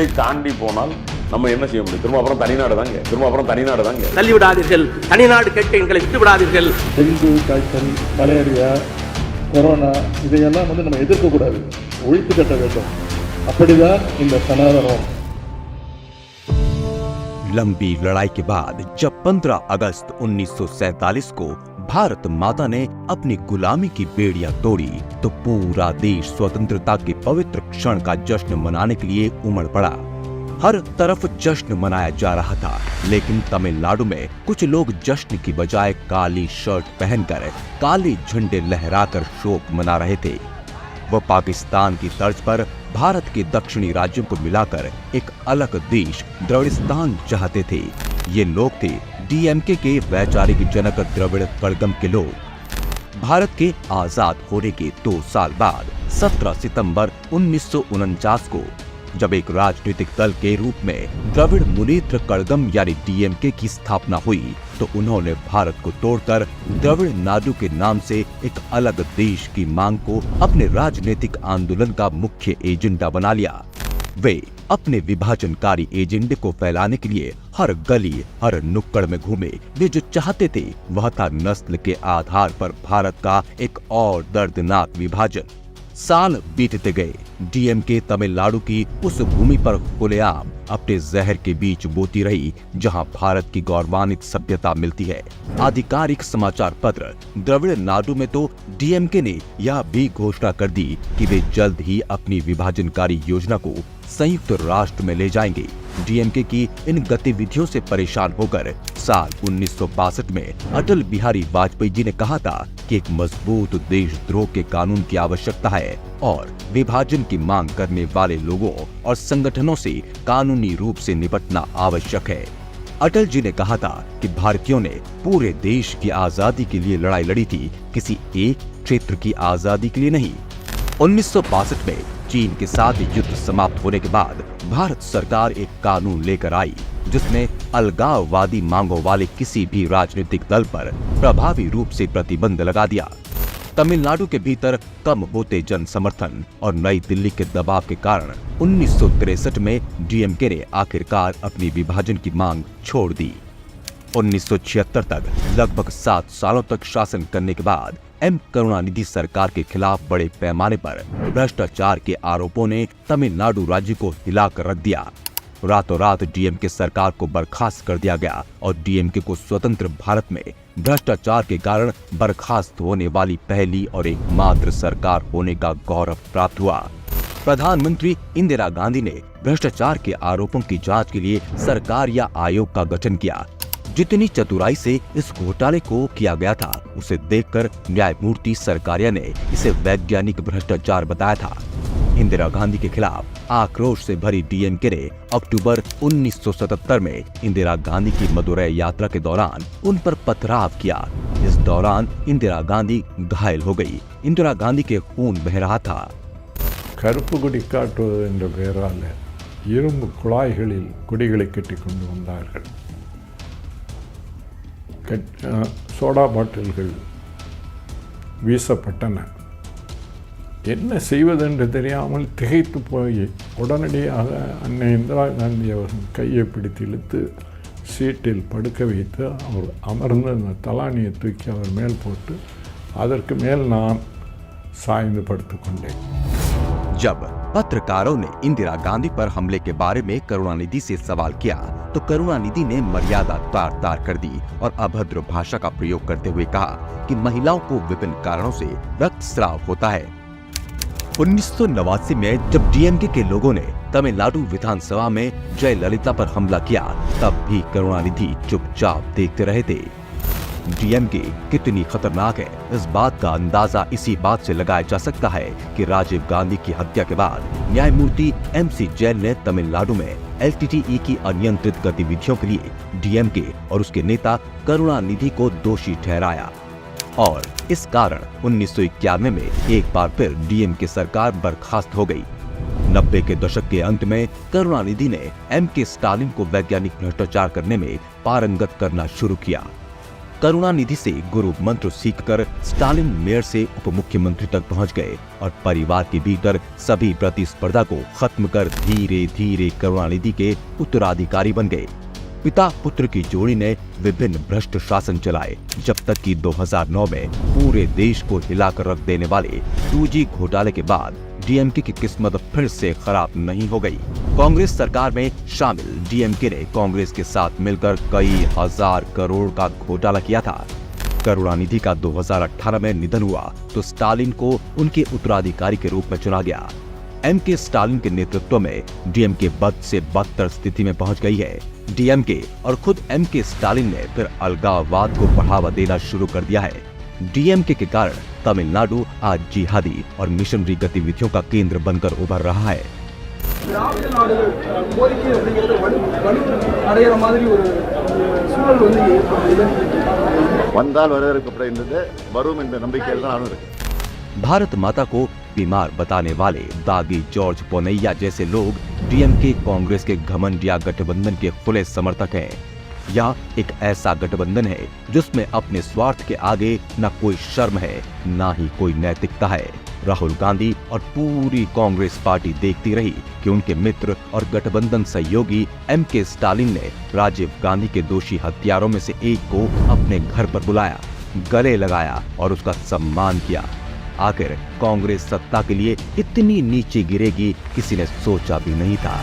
இதை தாண்டி போனால் நம்ம என்ன செய்ய முடியும்? திரும்ப அப்புறம் தனிநாடு தாங்க. தள்ளிவிடாதீர்கள், தனிநாடு கேட்க எங்களை விட்டு விடாதீர்கள். டெங்கு காய்ச்சல், மலேரியா, கொரோனா இதையெல்லாம் நம்ம எதிர்க்கக்கூடாது, ஒழித்து கட்ட வேண்டும். அப்படிதான் இந்த சனாதனம். लंबी लड़ाई के बाद जब 15 अगस्त 1947 को भारत माता ने अपनी गुलामी की बेड़ियां तोड़ी तो पूरा देश स्वतंत्रता के पवित्र क्षण का जश्न मनाने के लिए उमड़ पड़ा। हर तरफ जश्न मनाया जा रहा था, लेकिन तमिलनाडु में कुछ लोग जश्न की बजाय काली शर्ट पहनकर काले झंडे लहराकर शोक मना रहे थे। वह पाकिस्तान की तर्ज पर भारत के दक्षिणी राज्यों को मिलाकर एक अलग देश द्रविड़स्तान चाहते थे। ये लोग थे डीएमके के वैचारिक जनक द्रविड़ कड़गम के लोग। भारत के आजाद होने के 2 साल बाद 17 सितंबर 1949 को जब एक राजनीतिक दल के रूप में द्रविड़ मुनेत्र कड़गम यानी डीएमके की स्थापना हुई तो उन्होंने भारत को तोड़कर द्रविड़ नाडु के नाम से एक अलग देश की मांग को अपने राजनीतिक आंदोलन का मुख्य एजेंडा बना लिया। वे अपने विभाजनकारी एजेंडे को फैलाने के लिए हर गली हर नुक्कड़ में घूमे। वे जो चाहते थे वह था नस्ल के आधार पर भारत का एक और दर्दनाक विभाजन। साल बीतते गए, डीएमके तमिलनाडु की उस भूमि पर खुलेआम अपने जहर के बीच बोती रही जहां भारत की गौरवान्वित सभ्यता मिलती है। आधिकारिक समाचार पत्र द्रविड़ नाडु में तो डीएमके ने यह भी घोषणा कर दी कि वे जल्द ही अपनी विभाजनकारी योजना को संयुक्त राष्ट्र में ले जाएंगे। डीएमके की इन गतिविधियों से परेशान होकर साल 1962 में अटल बिहारी वाजपेयी जी ने कहा था कि एक मजबूत देशद्रोह के कानून की आवश्यकता है और विभाजन की मांग करने वाले लोगों और संगठनों से कानूनी रूप से निपटना आवश्यक है। अटल जी ने कहा था कि भारतीयों ने पूरे देश की आजादी के लिए लड़ाई लड़ी थी, किसी एक क्षेत्र की आजादी के लिए नहीं। 1962 में चीन के साथ युद्ध समाप्त होने के बाद भारत सरकार एक कानून लेकर आई जिसने अलगाववादी मांगों वाले किसी भी राजनीतिक दल पर प्रभावी रूप से प्रतिबंध लगा दिया। तमिलनाडु के भीतर कम होते जन समर्थन और नई दिल्ली के दबाव के कारण 1963 में डीएमके ने आखिरकार अपनी विभाजन की मांग छोड़ दी। 1976 तक लगभग 7 सालों तक शासन करने के बाद एम करुणानिधि सरकार के खिलाफ बड़े पैमाने पर भ्रष्टाचार के आरोपों ने तमिलनाडु राज्य को हिलाकर रख दिया। रातों रात डीएमके सरकार को बर्खास्त कर दिया गया और डीएमके को स्वतंत्र भारत में भ्रष्टाचार के कारण बर्खास्त होने वाली पहली और एकमात्र सरकार होने का गौरव प्राप्त हुआ। प्रधानमंत्री इंदिरा गांधी ने भ्रष्टाचार के आरोपों की जांच के लिए सरकार या आयोग का गठन किया। जितनी चतुराई से इस घोटाले को किया गया था उसे देखकर न्यायमूर्ति सरकारिया ने इसे वैज्ञानिक भ्रष्टाचार बताया था। इंदिरा गांधी के खिलाफ आक्रोश से भरी डीएमके ने अक्टूबर 1977 में इंदिरा गांधी की मदुरै यात्रा के दौरान उन पर पथराव किया। इस दौरान इंदिरा गांधी घायल हो गई। इंदिरा गांधी के खून बह रहा था। கருப்பு கொடி காட்டுவது என்ற பெயரால் இரும்பு குழாய்களில் கொடிகளை கட்டி கொண்டு வந்தார்கள். சோடா பாட்டில்கள் வீசப்பட்டன. என்ன செய்வதென்று தெரியாமல் திகைத்து போய் உடனடியாக அன்னை இந்திரா காந்தி அவர்கள் கையை பிடித்து இழுத்து சீட்டில் படுக்க வைத்து அவர் அமர்ந்து அந்த தலானியை தூக்கி அவர் மேல் போட்டு அதற்கு மேல் நான் சாய்ந்து படுத்துக்கொண்டேன். जब पत्रकारों ने इंदिरा गांधी पर हमले के बारे में करुणानिधि से सवाल किया तो करुणानिधि ने मर्यादा तार तार कर दी और अभद्र भाषा का प्रयोग करते हुए कहा कि महिलाओं को विभिन्न कारणों से रक्तस्राव होता है। 1989 में जब डीएमके के लोगों ने तमिलनाडु विधानसभा में जयललिता पर हमला किया तब भी करुणानिधि चुपचाप देखते रहे थे। डीएमके कितनी खतरनाक है इस बात का अंदाजा इसी बात से लगाया जा सकता है कि राजीव गांधी की हत्या के बाद न्यायमूर्ति एमसी जैन ने तमिलनाडु में एलटीटीई की अनियंत्रित गतिविधियों के लिए डीएमके और उसके नेता करुणानिधि को दोषी ठहराया और इस कारण 1991 में एक बार फिर डीएमके सरकार बर्खास्त हो गई। 90 के दशक के अंत में करुणानिधि ने एमके स्टालिन को वैज्ञानिक भ्रष्टाचार करने में पारंगत करना शुरू किया। करुणानिधि से गुरु मंत्र सीखकर स्टालिन मेयर से उप मुख्यमंत्री तक पहुंच गए और परिवार के भीतर सभी प्रतिस्पर्धा को खत्म कर धीरे धीरे करुणानिधि के उत्तराधिकारी बन गए। पिता पुत्र की जोड़ी ने विभिन्न भ्रष्ट शासन चलाए, जब तक कि 2009 में पूरे देश को हिलाकर रख देने वाले 2G घोटाले के बाद डीएमके की किस्मत फिर से खराब नहीं हो गई। कांग्रेस सरकार में शामिल डीएमके ने कांग्रेस के साथ मिलकर कई हजार करोड़ का घोटाला किया था। करुणानिधि का 2018 में निधन हुआ तो स्टालिन को उनके उत्तराधिकारी के रूप में चुना गया। एमके स्टालिन के नेतृत्व में डीएमके बद से बदतर स्थिति में पहुंच गई है। डीएमके और खुद एमके स्टालिन ने फिर अलगाववाद को बढ़ावा देना शुरू कर दिया है। डीएमके के कारण तमिलनाडु आज जिहादी और मिशनरी गतिविधियों का केंद्र बनकर उभर रहा है। திராவிட நாடுகள் கோரிக்கை அப்படிங்கிறது வலு அடைகிற மாதிரி ஒரு சூழல் வந்து ஏற்படுது। வந்தால் வரவேற்கப்படுகின்றது, வரும் என்ற நம்பிக்கையில் தான் இருக்கு। भारत माता को बीमार बताने वाले दागी जॉर्ज पोनैया जैसे लोग डीएमके कांग्रेस के घमंडिया गठबंधन के खुले समर्थक हैं। यह एक ऐसा गठबंधन है जिसमें अपने स्वार्थ के आगे न कोई शर्म है, न ही कोई नैतिकता है। राहुल गांधी और पूरी कांग्रेस पार्टी देखती रही कि उनके मित्र और गठबंधन सहयोगी एमके स्टालिन ने राजीव गांधी के दोषी हत्यारों में से एक को अपने घर पर बुलाया, गले लगाया और उसका सम्मान किया। आखिर कांग्रेस सत्ता के लिए इतनी नीचे गिरेगी किसी ने सोचा भी नहीं था।